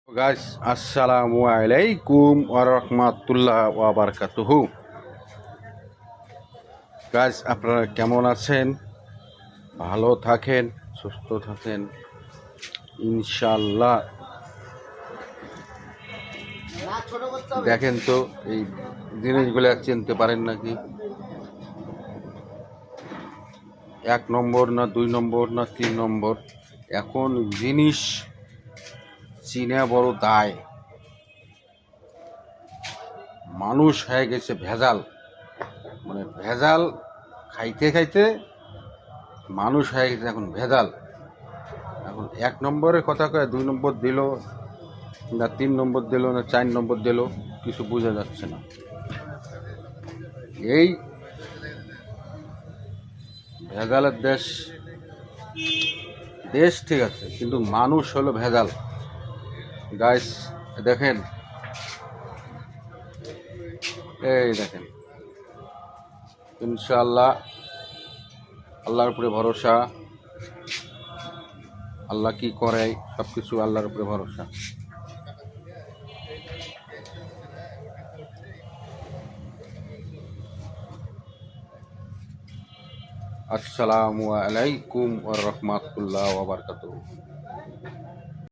Guys, আসসালামু আলাইকুম ওয়া রাহমাতুল্লাহ ওয়া বারাকাতুহু। গাইস, আপনারা কেমন আছেন? ভালো থাকেন, সুস্থ থাকেন ইনশাআল্লাহ। দেখেন তো এই জিনিসগুলো চিনতে পারেন নাকি? 1 নম্বর না 2 নম্বর না 3 নম্বর, এখন জিনিস চিনা বড় দায়। মানুষ হয়ে গেছে ভেজাল, মানে ভেজাল খাইতে খাইতে মানুষ হয়ে গেছে এখন ভেজাল। এখন 1 নম্বরের কথা কয় 2 নম্বর দিল না 3 নম্বর দিল না 4 নম্বর দিল, কিছু বোঝা যাচ্ছে না। এই ভেজালের দেশ, দেশ ঠিক আছে কিন্তু মানুষ হলো ভেজাল। গাইস দেখেন, এই দেখেন, ইনশাআল্লাহ আল্লাহর উপরে ভরসা। আল্লাহ কি করে সব কিছু আল্লাহর উপরে ভরসা। আসসালামু আলাইকুম ওয়া রাহমাতুল্লাহ ওয়া বারাকাতুহু।